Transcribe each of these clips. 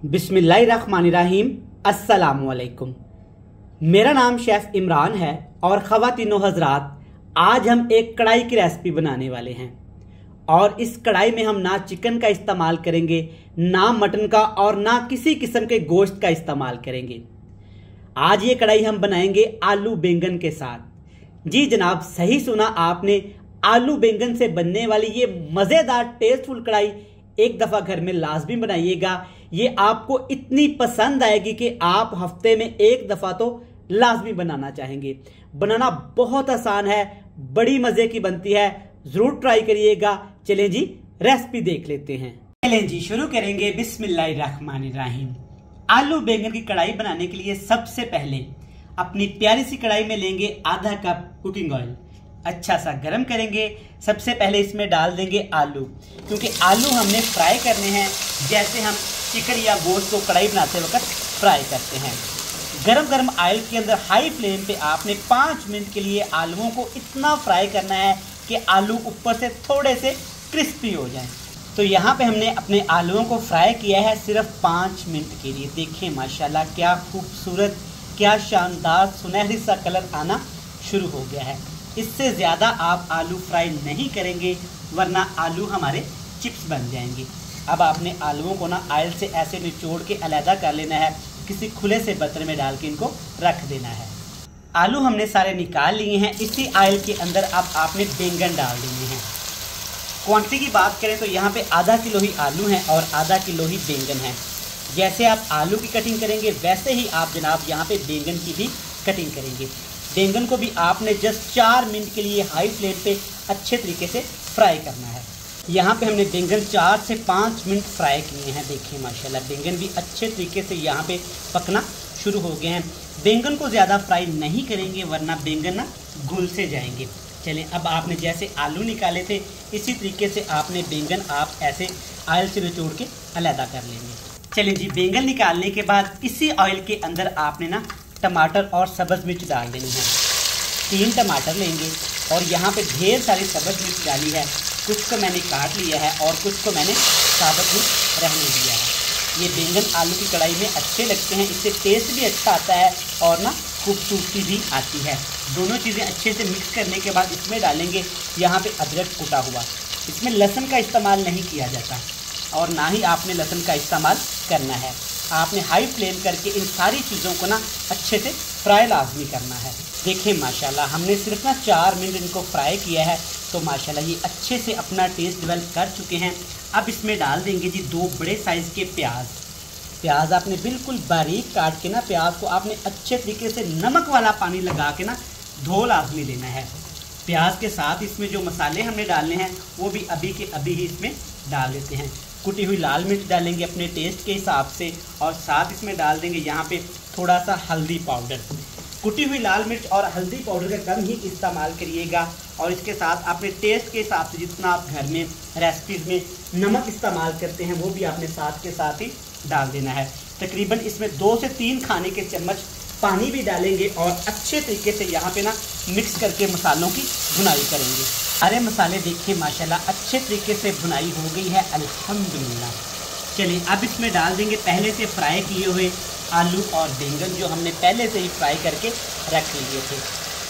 बिस्मिल्लाहिर्रहमानिर्रहीम। अस्सलामुअलैकुम। मेरा नाम शेफ इमरान है और ख़वातीनो हज़रात, आज हम एक कढ़ाई की रेसिपी बनाने वाले हैं। और इस कढ़ाई में हम ना चिकन का इस्तेमाल करेंगे, ना मटन का, और ना किसी किस्म के गोश्त का इस्तेमाल करेंगे। आज ये कढ़ाई हम बनाएंगे आलू बैंगन के साथ। जी जनाब, सही सुना आपने, आलू बैंगन से बनने वाली ये मज़ेदार टेस्टफुल कढ़ाई एक दफ़ा घर में लाजमी बनाइएगा। ये आपको इतनी पसंद आएगी कि आप हफ्ते में एक दफ़ा तो लाजमी बनाना चाहेंगे। बनाना बहुत आसान है, बड़ी मज़े की बनती है, ज़रूर ट्राई करिएगा। चलें जी, रेसिपी देख लेते हैं। चलें जी, शुरू करेंगे। बिस्मिल्लाहिर्रहमानिर्रहीम। आलू बैंगन की कढ़ाई बनाने के लिए सबसे पहले अपनी प्यारी सी कढ़ाई में लेंगे आधा कप कुकिंग ऑयल, अच्छा सा गरम करेंगे। सबसे पहले इसमें डाल देंगे आलू, क्योंकि आलू हमने फ्राई करने हैं जैसे हम चिकन या गोश्त को कढ़ाई बनाते वक्त फ्राई करते हैं। गरम गरम ऑयल के अंदर हाई फ्लेम पे आपने 5 मिनट के लिए आलूओं को इतना फ्राई करना है कि आलू ऊपर से थोड़े से क्रिस्पी हो जाएं। तो यहाँ पे हमने अपने आलूओं को फ्राई किया है सिर्फ 5 मिनट के लिए। देखिए माशाल्लाह, क्या खूबसूरत, क्या शानदार सुनहरी सा कलर आना शुरू हो गया है। इससे ज़्यादा आप आलू फ्राई नहीं करेंगे, वरना आलू हमारे चिप्स बन जाएंगे। अब आपने आलूओं को ना ऑयल से ऐसे निचोड़ के अलहदा कर लेना है, किसी खुले से बर्तन में डाल के इनको रख देना है। आलू हमने सारे निकाल लिए हैं। इसी ऑयल के अंदर अब आपने बैंगन डाल देने हैं। क्वांटिटी की बात करें तो यहाँ पे आधा किलो ही आलू हैं और आधा किलो ही बैंगन है। जैसे आप आलू की कटिंग करेंगे वैसे ही आप जनाब यहाँ पे बैंगन की भी कटिंग करेंगे। बैंगन को भी आपने जस्ट 4 मिनट के लिए हाई फ्लेम पे अच्छे तरीके से फ्राई करना है। यहाँ पे हमने बैंगन 4 से 5 मिनट फ्राई किए हैं। देखिए माशाल्लाह, बैंगन भी अच्छे तरीके से यहाँ पे पकना शुरू हो गए हैं। बैंगन को ज़्यादा फ्राई नहीं करेंगे, वरना बैंगन ना घुल से जाएंगे। चलें, अब आपने जैसे आलू निकाले थे इसी तरीके से आपने बैंगन आप ऐसे ऑयल से निचोड़ के अलहदा कर लेंगे। चलें जी, बैंगन निकालने के बाद इसी ऑयल के अंदर आपने ना टमाटर और सब्ज़ मिर्च डाल देनी है। 3 टमाटर लेंगे और यहाँ पे ढेर सारी सब्ज़ मिर्च डाली है। कुछ को मैंने काट लिया है और कुछ को मैंने साबुत ही रहने दिया है। ये बैंगन आलू की कढ़ाई में अच्छे लगते हैं, इससे टेस्ट भी अच्छा आता है और ना खूबसूरती भी आती है। दोनों चीज़ें अच्छे से मिक्स करने के बाद इसमें डालेंगे यहाँ पे अदरक कूटा हुआ। इसमें लहसुन का इस्तेमाल नहीं किया जाता और ना ही आपने लहसुन का इस्तेमाल करना है। आपने हाई फ्लेम करके इन सारी चीज़ों को ना अच्छे से फ्राई लाजमी करना है। देखिए माशाल्लाह, हमने सिर्फ ना 4 मिनट इनको फ्राई किया है, तो माशाल्लाह ये अच्छे से अपना टेस्ट डेवलप कर चुके हैं। अब इसमें डाल देंगे जी 2 बड़े साइज़ के प्याज आपने बिल्कुल बारीक काट के ना प्याज को आपने अच्छे तरीके से नमक वाला पानी लगा के ना धो लाजमी लेना है। प्याज के साथ इसमें जो मसाले हमने डालने हैं वो भी अभी के अभी ही इसमें डाल देते हैं। कुटी हुई लाल मिर्च डालेंगे अपने टेस्ट के हिसाब से, और साथ इसमें डाल देंगे यहाँ पे थोड़ा सा हल्दी पाउडर। कुटी हुई लाल मिर्च और हल्दी पाउडर का कम ही इस्तेमाल करिएगा, और इसके साथ अपने टेस्ट के हिसाब से जितना आप घर में रेसिपीज़ में नमक इस्तेमाल करते हैं वो भी आपने साथ के साथ ही डाल देना है। तकरीबन इसमें 2 से 3 खाने के चम्मच पानी भी डालेंगे और अच्छे तरीके से यहाँ पे ना मिक्स करके मसालों की भुनाई करेंगे। सारे मसाले देखिए माशाल्लाह अच्छे तरीके से भुनाई हो गई है, अल्हम्दुलिल्लाह। चलिए, अब इसमें डाल देंगे पहले से फ्राई किए हुए आलू और बैंगन, जो हमने पहले से ही फ्राई करके रख लिए थे।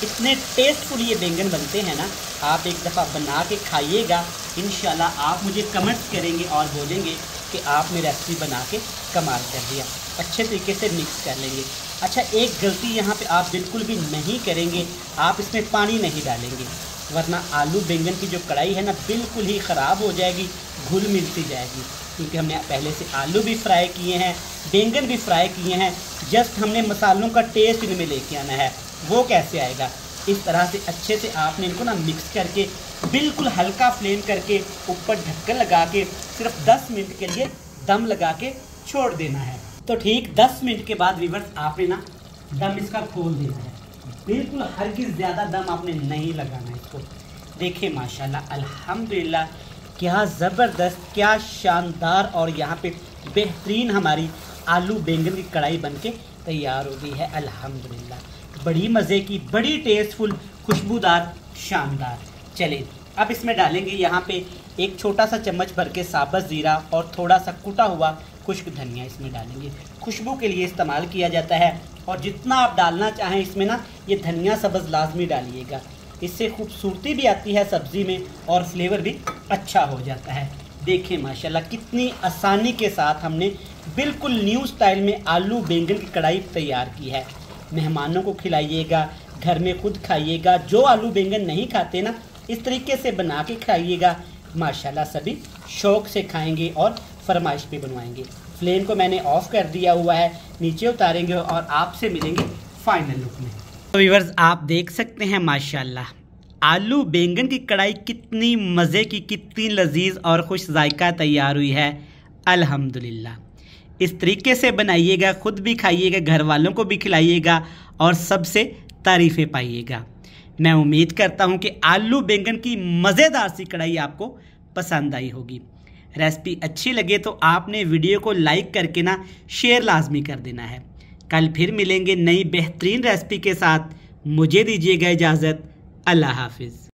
इतने टेस्टफुल ये बैंगन बनते हैं ना, आप एक दफ़ा बना के खाइएगा। इंशाल्लाह आप मुझे कमेंट्स करेंगे और बोलेंगे कि आपने रेसिपी बना के कमाल कर दिया। अच्छे तरीके से मिक्स कर लेंगे। अच्छा, एक गलती यहाँ पे आप बिल्कुल भी नहीं करेंगे, आप इसमें पानी नहीं डालेंगे, वरना आलू बैंगन की जो कढ़ाई है ना बिल्कुल ही ख़राब हो जाएगी, घुल मिलती जाएगी। क्योंकि हमने पहले से आलू भी फ्राई किए हैं, बैंगन भी फ्राई किए हैं, जस्ट हमने मसालों का टेस्ट इनमें लेके आना है। वो कैसे आएगा? इस तरह से अच्छे से आपने इनको ना मिक्स करके बिल्कुल हल्का फ्लेम करके ऊपर ढक्कन लगा के सिर्फ 10 मिनट के लिए दम लगा के छोड़ देना है। तो ठीक 10 मिनट के बाद व्यूअर्स आपने ना दम इसका खोल देना है। बिल्कुल हरगिज़ ज़्यादा दम आपने नहीं लगाना है इसको। देखिए माशाल्लाह, अल्हम्दुलिल्लाह, क्या ज़बरदस्त, क्या शानदार और यहाँ पे बेहतरीन हमारी आलू बैंगन की कढ़ाई बनके तैयार हो गई है। अल्हम्दुलिल्लाह, बड़ी मज़े की, बड़ी टेस्टफुल, खुशबूदार, शानदार। चलें, अब इसमें डालेंगे यहाँ पे एक छोटा सा चम्मच भर के साबुत ज़ीरा और थोड़ा सा कुटा हुआ खुश्क धनिया इसमें डालेंगे, खुशबू के लिए इस्तेमाल किया जाता है। और जितना आप डालना चाहें इसमें ना, ये धनिया सब्ज़ लाजमी डालिएगा, इससे खूबसूरती भी आती है सब्ज़ी में और फ्लेवर भी अच्छा हो जाता है। देखें माशाल्लाह कितनी आसानी के साथ हमने बिल्कुल न्यू स्टाइल में आलू बैंगन की कढ़ाई तैयार की है। मेहमानों को खिलाइएगा, घर में खुद खाइएगा। जो आलू बैंगन नहीं खाते ना, इस तरीके से बना के खाइएगा, माशाल्लाह सभी शौक़ से खाएंगे और फरमाइश पे बनवाएंगे। फ्लेम को मैंने ऑफ़ कर दिया हुआ है, नीचे उतारेंगे और आपसे मिलेंगे फाइनल लुक में। तो व्यूअर्स आप देख सकते हैं माशाल्लाह आलू बैंगन की कढ़ाई कितनी मज़े की, कितनी लजीज और खुश जायका तैयार हुई है। अल्हम्दुलिल्लाह, इस तरीके से बनाइएगा, खुद भी खाइएगा, घर वालों को भी खिलाइएगा और सबसे तारीफ़ें पाइएगा। मैं उम्मीद करता हूं कि आलू बैंगन की मज़ेदार सी कढ़ाई आपको पसंद आई होगी। रेसिपी अच्छी लगे तो आपने वीडियो को लाइक करके ना शेयर लाजमी कर देना है। कल फिर मिलेंगे नई बेहतरीन रेसिपी के साथ। मुझे दीजिएगा इजाज़त। अल्लाह हाफिज़।